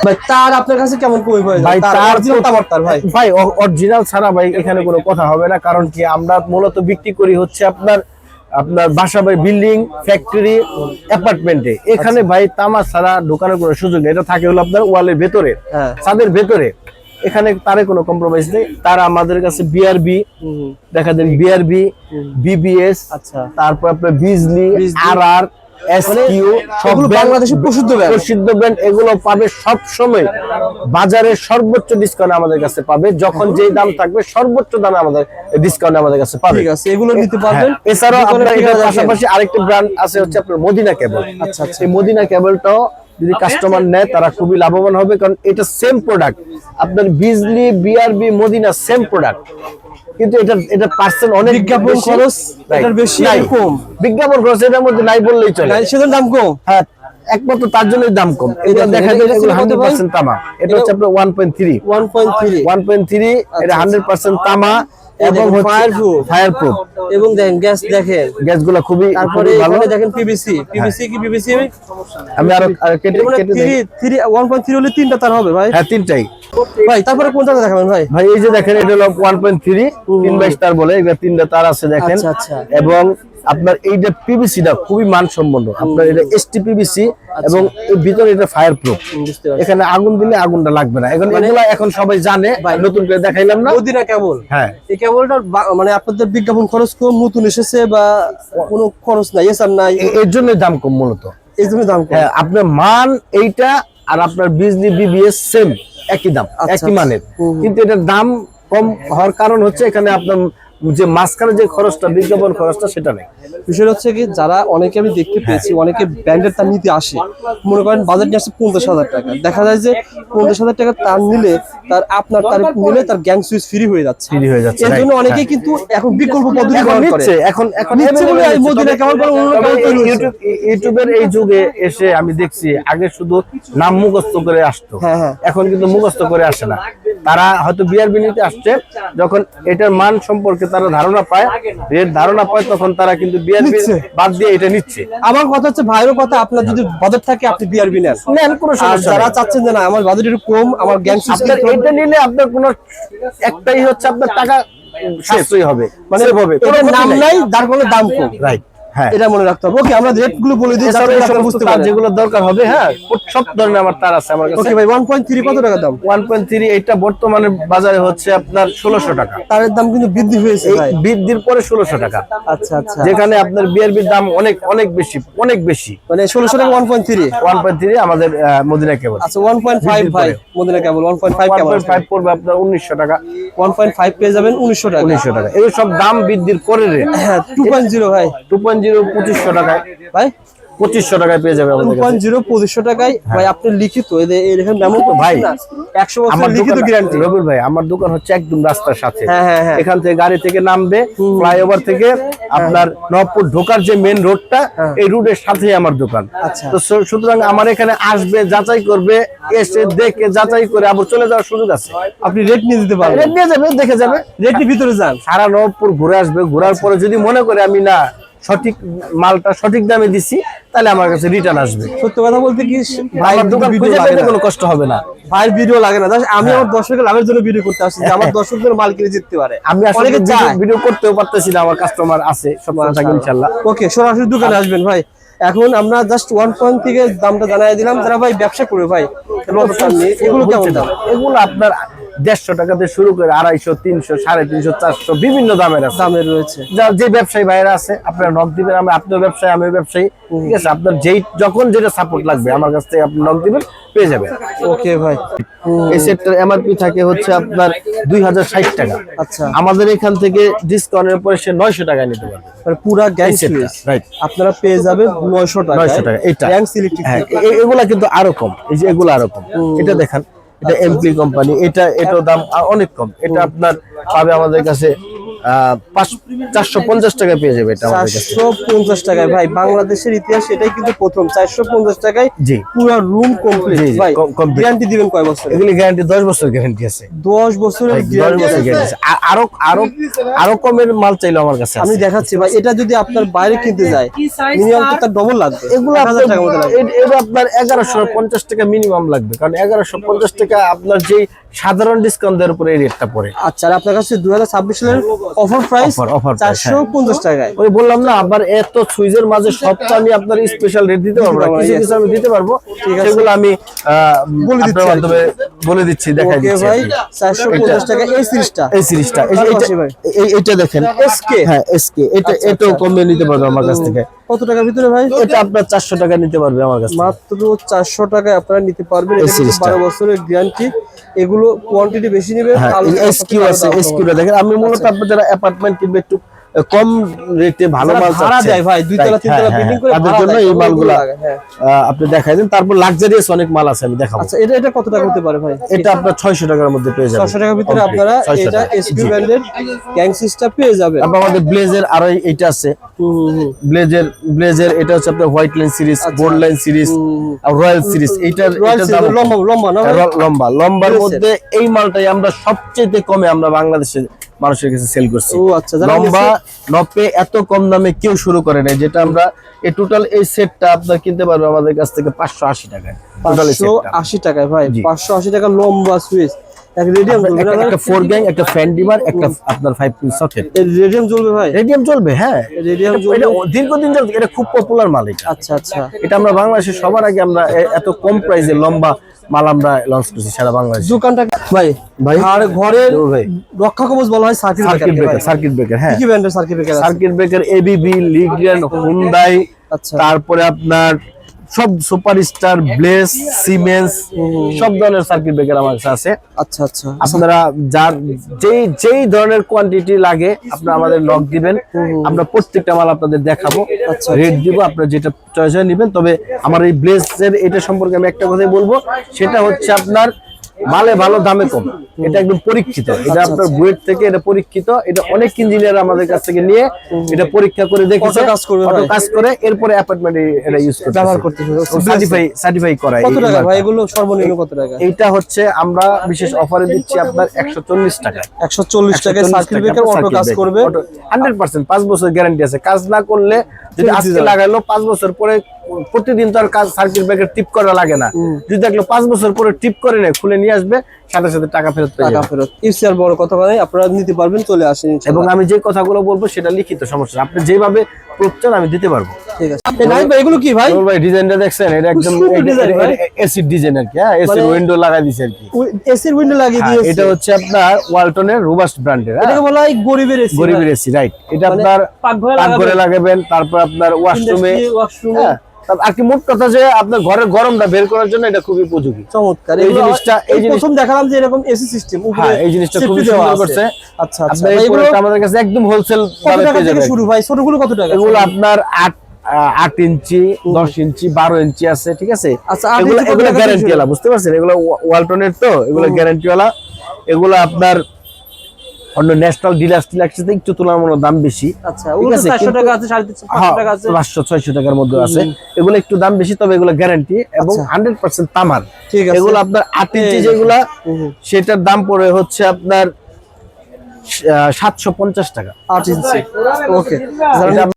ভাই তার আপনার কাছে কেমন কই ভাই? ভাই তার তার অরিজিনাল তার ভাই। ভাই অরিজিনাল ছাড়া ভাই এখানে কোনো কথা হবে না, কারণ কি আমরা মূলত বিক্রি করি হচ্ছে আপনার আপনার বাসা বাড়ি, বিল্ডিং, ফ্যাক্টরি, অ্যাপার্টমেন্টে। এখানে ভাই তামা ছাড়া ঢোকানোর কোনো সুযোগ নেই। এটা থাকে হলো আপনার ওয়ালের ভেতরে, ছাদের ভেতরে। এখানে তারে কোনো কম্প্রোমাইজ নেই। তারা আমাদের কাছে বিআরবি দেখা দেন, বিআরবি, বিবিএস, আচ্ছা, তারপর আপনার বিজলি, আরআর, এসকিউ, সবগুলো বাংলাদেশের প্রসিদ্ধ ব্র্যান্ড। এগুলো পাবে সব সময় বাজারে সর্বোচ্চ ডিসকাউন্ট আমাদের কাছে পাবে। যখন যেই দাম থাকবে সর্বোচ্চ দামে আমাদের ডিসকাউন্ট আমাদের কাছে পাবে। ঠিক আছে, এগুলো নিতে পারবেন। এছাড়াও আপনার এটার পাশাপাশি আরেকটা ব্র্যান্ড আছে হচ্ছে আপনার মদিনা কেবল। আচ্ছা আচ্ছা, এই মদিনা কেবলটাও যদি কাস্টমার নেয় তারা খুবই লাভবান হবে, কারণ এটা সেম প্রোডাক্ট। আপনার বিজলি, বিআরবি, মদিনা সেম প্রোডাক্ট, কিন্তু এটা পার্সেন্ট অনেক বিজ্ঞাপন খরচ এটার বেশি আর কম। বিজ্ঞাপন খরচ এটার মধ্যে নাই বললেই চলে, সেটার দাম কম। হ্যাঁ, একমাত্র তার জন্যই দাম কম। এটা দেখা যায় এগুলো 100% তামা। এটা হচ্ছে আপনার 1.3 এটা 100% তামা এবং ফায়ার প্রুফ। এবং দেখেন দেখেন গ্যাসগুলো খুবই ভালো। দেখেন পিভিসি কি পিভিসি। আমি আরো কেটে 1.3 হলে তিনটা তার হবে ভাই। হ্যাঁ, তিনটাই ভাই। তারপরে কোনটা দেখাবেন ভাই? ভাই এই যে দেখেন, এটা হলো 1.3 3/22 তার বলে। এগুলা তিনটা তার আছে দেখেন। আচ্ছা। এবং আপনার এইটা পিভিসিটা খুবই মানসম্পন্ন। আপনার এটা এসটি পিভিসি এবং এর ভিতরে এটা ফায়ার প্রুফ। এখানে আগুন দিলে আগুনটা লাগবে না। এগুলা এখন সবাই জানে, নতুন করে দেখাইলাম না। মদিনা কেবল, হ্যাঁ, এই কেবলটা মানে আপনাদের বিজ্ঞাপন খরচ কম, নতুন এসেছে বা কোনো খরচ নাই, এসব নাই, এর জন্য দাম কম মূলত। এই জন্য দাম কম। হ্যাঁ, আপনার মান এইটা আর আপনার বিজলি, বিবিএস সেম, একই দাম, একই মানের, কিন্তু এটার দাম কম হওয়ার কারণ হচ্ছে এখানে আপনার যে মাঝখানে যে খরচটা, বিজ্ঞাপন খরচটা, সেটা নেই। বিষয় হচ্ছে কি, যারা অনেকে আমি দেখতে পেয়েছি অনেকে ব্র্যান্ডের তার নিতে আসে, মনে করেন বাজার নিয়ে আসছে 50,000 টাকা। দেখা যায় যে 50,000 টাকা তার নিলে তার আপনার তার নিলে তার গ্যাং সুইচ ফ্রি হয়ে যাচ্ছে। এর জন্য অনেকেই কিন্তু এখন বিকল্প পদ্ধতি ব্যবহার করে। এখন মদিনা কেবল ইউটিউবের এই যুগে এসে আমি দেখছি আগে শুধু নাম মুখস্থ করে আসতো, এখন কিন্তু মুখস্থ করে আসে না। তারা হয়তো বিআরবি নিতে আসছে, যখন এটার মান সম্পর্কে তারা ধারণা পায়, রেট ধারণা পায়, তখন তারা কিন্তু বিআরবি বাদ দিয়ে এটা নিচ্ছে। আমার কথা হচ্ছে ভাইয়ের কথা, আপনার যদি বাজেট থাকে আপনি বিআরবি নেন, কোনো সমস্যা। যারা চাচ্ছেন যে না আমার বাজেট একটু কম, আমার গ্যাং সিস্টেম, এটা নিলে আপনার কোনো একটাই হচ্ছে আপনার টাকা সাশ্রয়ী হবে, মানে এটার নাম নাই, তার কোনো দাম কম। রাইট, হ্যাঁ, এটা মনে রাখতে হবে। ওকে, আমরা রেট গুলো বলে দিই যাতে আপনারা বুঝতে পারেন যেগুলো দরকার হবে। হ্যাঁ, সব ধরনের আমার তার আছে আমার কাছে। ওকে ভাই, 1.3 কত টাকা দাম? 1.3 এটা বর্তমানে বাজারে হচ্ছে আপনার 1600 টাকা। তারের দাম কিন্তু বৃদ্ধি হয়েছে ভাই, বৃদ্ধির পরে 1600 টাকা। আচ্ছা আচ্ছা, যেখানে আপনার বিআরবির দাম অনেক বেশি, মানে 1600 টাকা 1.3 আমাদের মদিনা কেবল। আচ্ছা, 1.5 ভাই মদিনা কেবল 1.5 কেবল 1.5 পড়বে আপনার 1900 টাকা। 1.5 পেয়ে যাবেন 1900 টাকা। এই সব দাম বৃদ্ধির পরে রে। হ্যাঁ, 2.0 ভাই, 2.0 2500 টাকায় ভাই, 2500 টাকায় পেয়ে যাবে আমাদের কাছে। 2.0 2500 টাকায় ভাই। আপনি লিখিত এরকম মেমো তো ভাই 100 বছর লিখিত গ্যারান্টি। রবিউল ভাই, আমার দোকান হচ্ছে একদম রাস্তার সাথে। হ্যাঁ, এখান থেকে গাড়ি থেকে নামবে, ফ্লাইওভার থেকে আপনার নবপুর ঢোকার যে মেন রোডটা, এই রোডের সাথেই আমার দোকান। তো সুতরাং আমার এখানে আসবে, যাচাই করবে, এসে দেখে যাচাই করে আবার চলে যাওয়ার সুযোগ আছে। আপনি রেট নিয়ে দিতে পারবেন, রেট নিয়ে যাবে, দেখে যাবে, রেটের ভিতরে যান, সারা নবপুর ঘুরে আসবে। ঘোরার পরে যদি মনে করে আমি না সঠিক মালটা সঠিক দামে দিছি, তাহলে আমার কাছে রিটার্ন আসবে। সত্য কথা বলতে কি ভাই, আমার দোকান খুঁজে পেতে কোনো কষ্ট হবে না। ভাইয়ের ভিডিও লাগে না, আমি আমার দর্শকের লাভের জন্য ভিডিও করতে আসছি, যে আমার দর্শকদের মাল কিনে জিততে পারে। আমি আসলে ভিডিও করতেও পারতেছি না, আমার কাস্টমার আছে, সব থাকে ইনশাআল্লাহ। ওকে, সরাসরি দোকানে আসবেন ভাই। এখন আমরা জাস্ট 1 থেকে দামটা জানাই দিলাম। যারা ভাই ব্যবসা করে ভাই, এগুলো কেমন দাম? এগুলো আপনার 150 টাকা থেকে শুরু করে 250, 300, 350, 400 বিভিন্ন দামের রয়েছে। যে ব্যবসায়ী ভাইরা আছে আপনারা নক দিবেন। আপনার ব্যবসায়ী, আমি ব্যবসায়ী, ঠিক আছে? আপনার যখন যেটা সাপোর্ট লাগবে আমার কাছ থেকে আপনি নক দিবেন, পেয়ে যাবেন। ওকে ভাই, এই সেটটার এমআরপি থাকে হচ্ছে আপনার 2060 টাকা। আচ্ছা, আমাদের এখান থেকে ডিসকাউন্টের পরে সে 900 টাকায় নিতে পারবে। মানে পুরো গ্যাং সুইচ রাইট, আপনারা পেয়ে যাবেন 900 টাকা। 900 টাকা এটা গ্যাং ইলেকট্রিক। হ্যাঁ, এগুলা কিন্তু আরো কম। এই যে এগুলা আরো কম। এটা দেখেন, এটা এমপি কোম্পানি, এটার দাম অনেক কম। এটা আপনার পাবে আমাদের কাছে 450 টাকায় পেয়ে যাবে এটা আমাদের কাছে। 450 টাকায় ভাই, বাংলাদেশের ইতিহাস এটাই কিন্তু প্রথম 450 টাকায় জি পুরো রুম কমপ্লিট। জি, ভাই complete। গ্যারান্টি দিবেন কয় বছর? এগুলি গ্যারান্টি 10 বছর গ্যারান্টি আছে। 10 বছরের 10 গ্যারান্টি বছর গ্যারান্টি আছে। আরো আরো আরো কমের মাল চাইলে আমার কাছে আমি আছে। দেখাচ্ছি ভাই, এটা যদি আপনার বাইরে কিনতে যায় মিনিমাম তো তার ডবল লাগবে, এগুলো 1000 টাকা মতো লাগবে। এটা আপনার 1150 টাকা মিনিমাম লাগবে, কারণ 1150 টাকা আপনার যে সাধারণ ডিসকাউন্টের উপরে এই রেটটা পড়ে। আচ্ছা, আর আপনার কাছে 2026 সালের অফার প্রাইস অফার 450 টাকায়। ওই বললাম না, আবার এত সুইজের মাঝে সব তো আমি আপনার স্পেশাল রেট দিতে পারবো না, কিছু কিছু আমি দিতে পারবো, সেগুলো আমি বলে দিচ্ছি আপনার মাধ্যমে বলে দিচ্ছি, দেখাই ওকে দিচ্ছি। ভাই, 450 টাকা এই সিরিজটা। এই সিরিজটা এইটা দেখেন SK, হ্যাঁ এসকে, এটা আচ্ছা, এটাও আচ্ছা। কমে নিতে পারবে আমার কাছ থেকে। কত টাকার ভিতরে ভাই? এটা আপনার 400 টাকা নিতে পারবে আমার কাছ থেকে। মাত্র 400 টাকায় আপনারা নিতে পারবেন। এই এটা কিন্তু সিরিজটা। 12 বছরের গ্যারান্টি। এগুলো কোয়ান্টিটি বেশি নেবে। হ্যাঁ এসকিউ আছে, এসকিউটা দেখেন। আমি মূলত আপনার যারা অ্যাপার্টমেন্ট কিনবে একটু কম রেটে ভালো মাল ভাড়া চাচ্ছে, দেয় ভাই, 2 তলা 3 তলা বিল্ডিং করে তাদের ভাড়া জন্য দেয়, এই ওগুলো মালগুলা লাগে, হ্যাঁ। আপনি দেখাই দেন। তারপর লাক্সারিয়াস অনেক মাল আছে, আমি দেখাবো। আচ্ছা, এটা কত টাকা হতে পারে ভাই? এটা আপনার 600 টাকার মধ্যে পেয়ে যাবেন। 600 টাকার ভিতরে Complete, আপনারা 600 এটা টাকা। এসপি জি। ব্র্যান্ডের গ্যাংসিসটা পেয়ে যাবেন। তারপর আমাদের ব্লেজের আরো এইটা আছে, ব্লেজের এটা হচ্ছে আপনার white line series, gold line series আর রয়্যাল সিরিজ। এইটার দাম লম্বা না ভাই? লম্বার Blazer। মধ্যে এই মালটাই আমরা সবচেয়ে কমে আমরা বাংলাদেশের মানুষের কাছে সেল করছি। ও আচ্ছা, যারা লম্বা নপে এত কম দামে কেউ শুরু করে নাই, যেটা আমরা এই টোটাল এই সেটটা আপনার কিনতে পারবে আমাদের কাছ থেকে 580 টাকায়। টোটাল এই সেটটা 580 টাকায় ভাই, জি। 580 টাকা লম্বা সুইচ। এক রেডিয়াম জ্বলবে না ভাই? একটা 4 গ্যাং, একটা ফ্যান ডিমার, একটা আপনার 5 পিন সকেট। এই রেডিয়াম জ্বলবে ভাই? রেডিয়াম চলবে, হ্যাঁ রেডিয়াম এটা জ্বলবে। দীর্ঘদিন চলবে, এটা খুব পপুলার মাল এটা। আচ্ছা আচ্ছা, এটা আমরা বাংলাদেশে সবার আগে আমরা এত কম প্রাইসে লম্বা মাল আমরা লঞ্চ করছি সারা বাংলাদেশে। দোকানটা ভাই ভাই আর ঘরের ও ভাই রক্ষা কবচ বলা হয় সার্কিট ব্রেকার। সার্কিট ব্রেকার, হ্যাঁ কি ব্র্যান্ডের সার্কিট ব্রেকার আছে? সার্কিট ব্রেকার এবিবি, লিগ্রেন, হুন্ডাই, আচ্ছা, তারপরে আপনার সব সুপারস্টার, ব্লেস, সিমেন্স, সব ধরনের সার্কিট ব্রেকার আমার কাছে আছে। আচ্ছা আচ্ছা, আপনারা যার যেই ধরনের কোয়ান্টিটি লাগে আপনারা আমাদের নক দিবেন, আমরা প্রত্যেকটা মাল আপনাদের দেখাবো, আচ্ছা, রেট দিব, আপনারা যেটা চয়েস হয় নেবেন। তবে আমার এই ব্লেজের এটা সম্পর্কে আমি একটা কথাই বলবো, সেটা হচ্ছে আপনার মালে ভালো দামে কম, এটা একদম পরীক্ষিত। এটা আপনার বুয়েট থেকে এটা পরীক্ষিত, এটা অনেক ইঞ্জিনিয়ার আমাদের কাছ থেকে নিয়ে এটা পরীক্ষা করে দেখেছে, কাজ করবে ভাই? কাজ করে এরপরে অ্যাপার্টমেন্টে এটা ইউজ করতে ব্যবহার করতেছে। সার্টিফাই করা। কত টাকা ভাই এগুলো সর্বনিম্ন কত টাকা? এইটা হচ্ছে আমরা বিশেষ অফারে দিচ্ছি আপনার 140 টাকা। 140 টাকায় সার্কিট ব্রেকার অটো কাজ করবে 100%, 5 বছর গ্যারান্টি আছে। কাজ না করলে যদি আজকে লাগাইলো 5 বছর পরে প্রতিদিন তো আর কাজ সার্কিট ব্রেকার টিপ করা লাগে না, যদি দেখলো 5 বছর পরে টিপ করে নেয়, খুলে নিয়ে আসবে, সাথে সাথে টাকা ফেরত পেয়ে টাকা যাবে। ফেরত। ইফসি আর বড় কথা নাই, আপনারা নিতে পারবেন, চলে আসেন এবং ইনশাআল্লাহ। আমি যে কথাগুলো বলবো সেটা লিখিত, সমস্যা না। আপনি যেভাবে প্রুফ চান আমি দিতে পারবো। ঠিক আছে। এই নাইম ভাই এগুলো কি ভাই? ভাই ডিজাইনটা দেখছেন, এটা একদম সুন্দর design ভাই। এসি ডিজাইন আর কি, হ্যাঁ এসি উইন্ডো লাগাই দিয়েছে আর কি। এসির উইন্ডো লাগিয়ে হ্যাঁ, দিয়েছে। এটা হচ্ছে আপনার ওয়ালটনের রোবাস্ট ব্র্যান্ডের, এটাকে বলা হয় গরিবের এসি। গরিবের এসি, রাইট। এটা মানে আপনার পাকঘরে পাকঘরে লাগাবেন, তারপর আপনার ওয়াশরুমে, ওয়াশরুমে। হ্যাঁ আর কি মোট কথা যে আপনার ঘরের গরমটা বের করার জন্য এটা খুবই উপযোগী। চমৎকার। এই জিনিসটা প্রথম দেখালাম যে এরকম এসি সিস্টেম উপরে। হ্যাঁ এই জিনিসটা খুবই দেওয়া সুন্দর আছে। করছে। আচ্ছা আচ্ছা, আপনার এই এগুলো প্রোডাক্ট আমাদের কাছে একদম হোলসেল কত দামে টাকা পেয়ে থেকে যাবেন। শুরু ভাই? ছোটগুলো কত টাকা? এগুলো আপনার 8 ইঞ্চি, 10 ইঞ্চি, 12 ইঞ্চি আছে, ঠিক আছে। আচ্ছা, 8 এগুলো ইঞ্চি কত টাকা গ্যারান্টি থেকে ওয়ালা, বুঝতে পারছেন? এগুলো ওয়ালটনের তো, এগুলো গ্যারান্টি ওয়ালা। এগুলো আপনার অন্য ন্যাশনাল ডিলাক্স সাথে একটু তুলনামূলক দাম বেশি। আচ্ছা, ওগুলো 400 টাকা আছে, 350 টাকা আছে, 500-600 টাকার মধ্যে আছে। এগুলো একটু দাম বেশি, তবে এগুলো গ্যারান্টি এবং 100% তামার। ঠিক আছে। এগুলো আপনার 8 ইঞ্চি যেগুলা, সেটার দাম পড়ে হচ্ছে আপনার 750 টাকা। 8 ইঞ্চি। ওকে।